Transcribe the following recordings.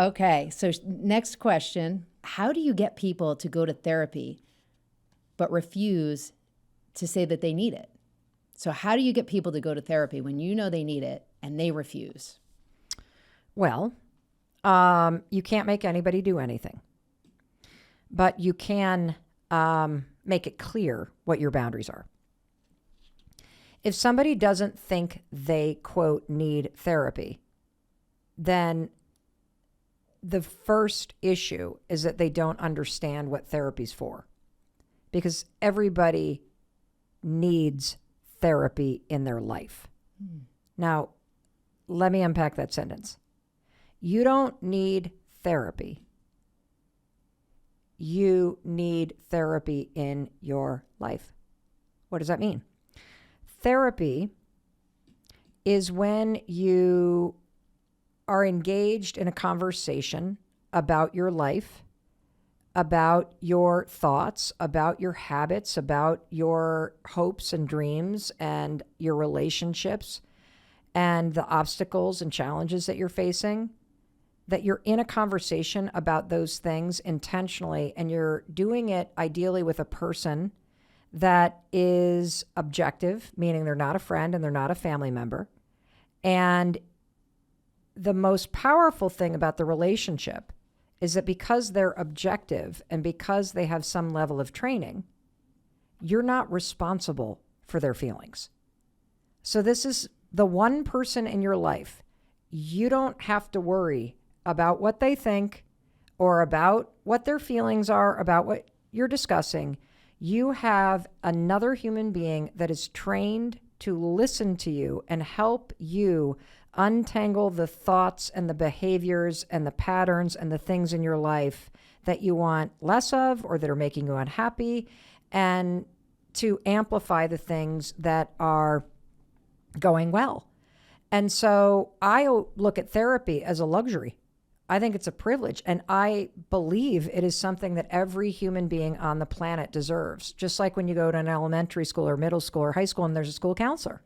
Okay, so next question. How do you get people to go to therapy but refuse to say that they need it? So how do you get people to go to therapy when you know they need it and they refuse? Well, you can't make anybody do anything, but you can make it clear what your boundaries are. If somebody doesn't think they, quote, need therapy, then the first issue is that they don't understand what therapy's for, because everybody needs therapy in their life. Now, let me unpack that sentence. You don't need therapy. You need therapy in your life. What does that mean? Therapy is when you are engaged in a conversation about your life, about your thoughts, about your habits, about your hopes and dreams and your relationships and the obstacles and challenges that you're facing, that you're in a conversation about those things intentionally, and you're doing it ideally with a person that is objective, meaning they're not a friend and they're not a family member. And the most powerful thing about the relationship is that because they're objective and because they have some level of training, you're not responsible for their feelings. So this is the one person in your life. You don't have to worry about what they think or about what their feelings are, about what you're discussing. You have another human being that is trained to listen to you and help you untangle the thoughts and the behaviors and the patterns and the things in your life that you want less of or that are making you unhappy, and to amplify the things that are going well. And so I look at therapy as a luxury. I think it's a privilege, and I believe it is something that every human being on the planet deserves. Just like when you go to an elementary school or middle school or high school and there's a school counselor.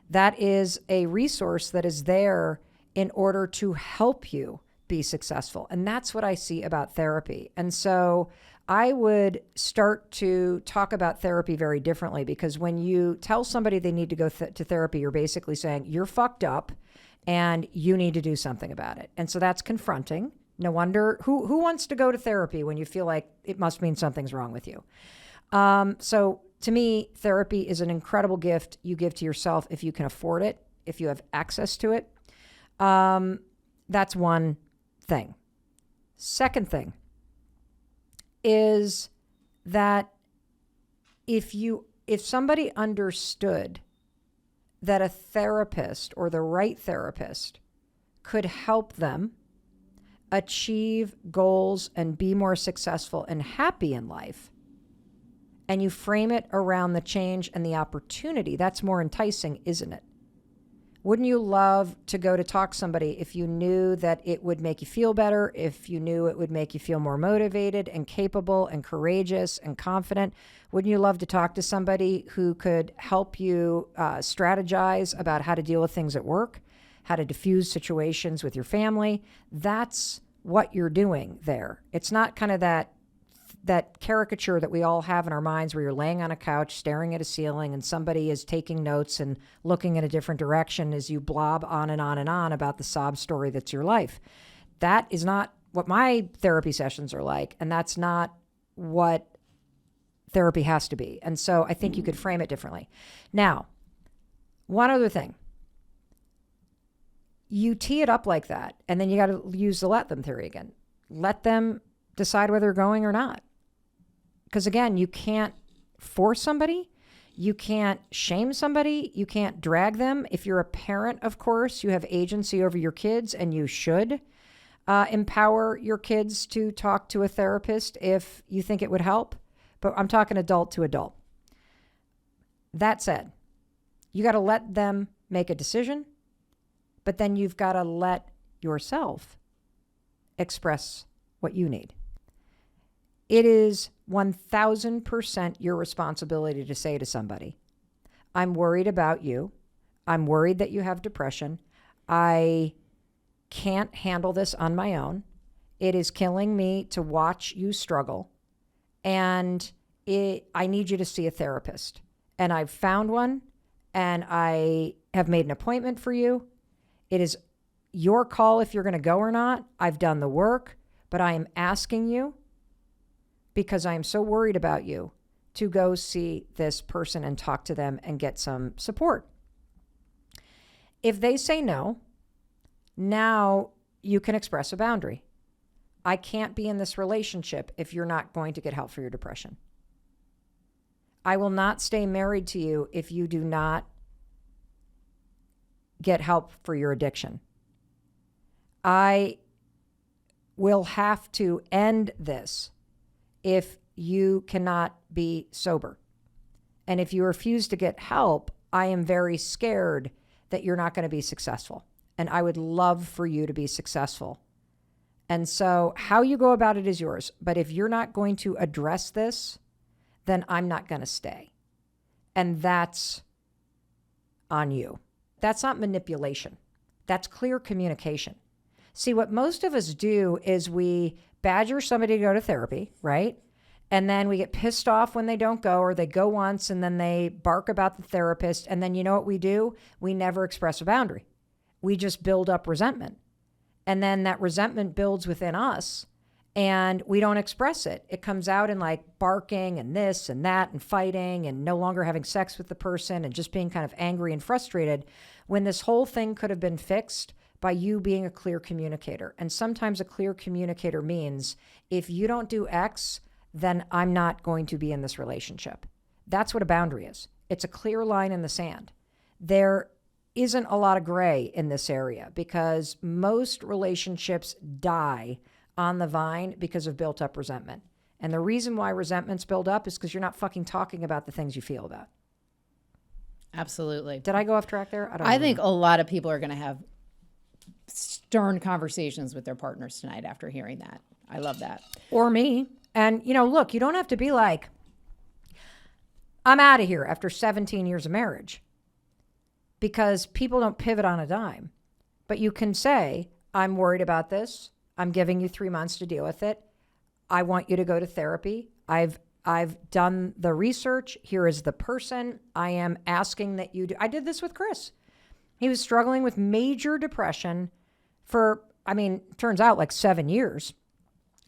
That is a resource that is there in order to help you be successful. And that's what I see about therapy. And so I would start to talk about therapy very differently, because when you tell somebody they need to go to therapy, you're basically saying you're fucked up and you need to do something about it. And so that's confronting. No wonder who wants to go to therapy when you feel like it must mean something's wrong with you. So to me, therapy is an incredible gift you give to yourself if you can afford it, if you have access to it. That's one thing. Second thing is that if somebody understood that a therapist or the right therapist could help them achieve goals and be more successful and happy in life, and you frame it around the change and the opportunity, that's more enticing, isn't it? Wouldn't you love to go to talk to somebody if you knew that it would make you feel better, if you knew it would make you feel more motivated and capable and courageous and confident? Wouldn't you love to talk to somebody who could help you strategize about how to deal with things at work, how to diffuse situations with your family? That's what you're doing there. It's not kind of that caricature that we all have in our minds where you're laying on a couch staring at a ceiling and somebody is taking notes and looking in a different direction as you blob on and on and on about the sob story that's your life. That is not what my therapy sessions are like, and that's not what therapy has to be. And so I think you could frame it differently. Now, one other thing. You tee it up like that, and then you got to use the let them theory again. Let them decide whether they're going or not. Because again, you can't force somebody. You can't shame somebody. You can't drag them. If you're a parent, of course, you have agency over your kids, and you should empower your kids to talk to a therapist if you think it would help. But I'm talking adult to adult. That said, you got to let them make a decision, but then you've got to let yourself express what you need. It is 1000% your responsibility to say to somebody, I'm worried about you. I'm worried that you have depression. I can't handle this on my own. It is killing me to watch you struggle. And I need you to see a therapist. And I've found one, and I have made an appointment for you. It is your call if you're going to go or not. I've done the work, but I am asking you, because I am so worried about you, to go see this person and talk to them and get some support. If they say no, now you can express a boundary. I can't be in this relationship if you're not going to get help for your depression. I will not stay married to you if you do not get help for your addiction. I will have to end this if you cannot be sober. And if you refuse to get help, I am very scared that you're not going to be successful. And I would love for you to be successful. And so how you go about it is yours. But if you're not going to address this, then I'm not going to stay. And that's on you. That's not manipulation. That's clear communication. See, what most of us do is we badger somebody to go to therapy, right? And then we get pissed off when they don't go, or they go once and then they bark about the therapist. And then you know what we do? We never express a boundary. We just build up resentment. And then that resentment builds within us and we don't express it. It comes out in like barking and this and that and fighting and no longer having sex with the person and just being kind of angry and frustrated, when this whole thing could have been fixed by you being a clear communicator. And sometimes a clear communicator means, if you don't do X, then I'm not going to be in this relationship. That's what a boundary is. It's a clear line in the sand. There isn't a lot of gray in this area, because most relationships die on the vine because of built up resentment. And the reason why resentments build up is because you're not fucking talking about the things you feel about. Absolutely. Did I go off track there? I think a lot of people are going to have stern conversations with their partners tonight after hearing that. I love that. Or me. And, look, you don't have to be like, I'm out of here after 17 years of marriage, because people don't pivot on a dime. But you can say, I'm worried about this. I'm giving you 3 months to deal with it. I want you to go to therapy. I've done the research. Here is the person. I am asking that you do. I did this with Chris. He was struggling with major depression for, turns out like 7 years.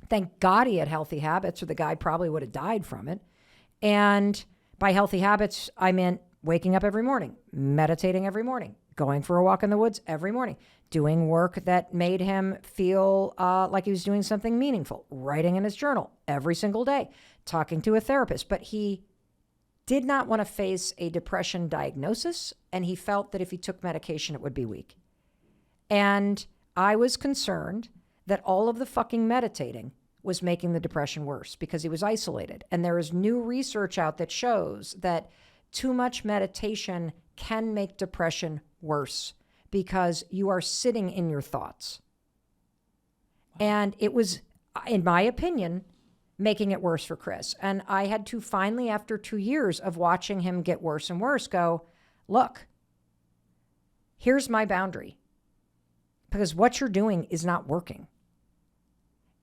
Thank God he had healthy habits, or the guy probably would have died from it. And by healthy habits, I meant waking up every morning, meditating every morning, going for a walk in the woods every morning, doing work that made him feel like he was doing something meaningful, writing in his journal every single day, talking to a therapist. But he did not want to face a depression diagnosis, and he felt that if he took medication, it would be weak. And I was concerned that all of the fucking meditating was making the depression worse because he was isolated. And there is new research out that shows that too much meditation can make depression worse because you are sitting in your thoughts. Wow. And it was, in my opinion, making it worse for Chris. And I had to finally, after 2 years of watching him get worse and worse, go, look, here's my boundary, because what you're doing is not working.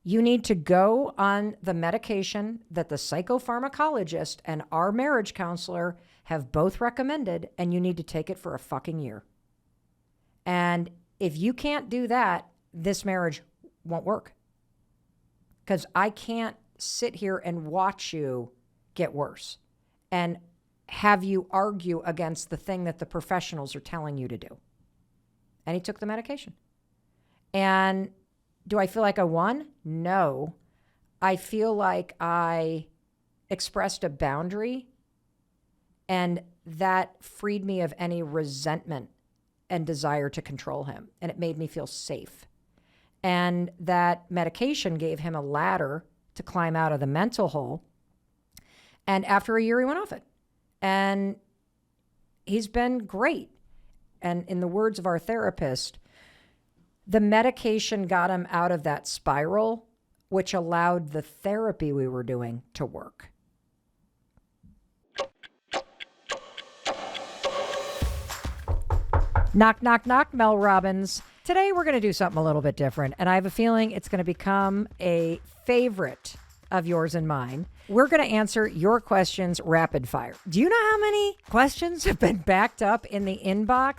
You need to go on the medication that the psychopharmacologist and our marriage counselor have both recommended, and you need to take it for a fucking year. And if you can't do that, this marriage won't work. Because I can't sit here and watch you get worse and have you argue against the thing that the professionals are telling you to do. And he took the medication. And do I feel like I won? No. I feel like I expressed a boundary, and that freed me of any resentment and desire to control him. And it made me feel safe. And that medication gave him a ladder to climb out of the mental hole. And after a year, he went off it. And he's been great. And in the words of our therapist, the medication got him out of that spiral, which allowed the therapy we were doing to work. Knock, knock, knock, Mel Robbins. Today, we're going to do something a little bit different, and I have a feeling it's going to become a favorite of yours and mine. We're going to answer your questions rapid fire. Do you know how many questions have been backed up in the inbox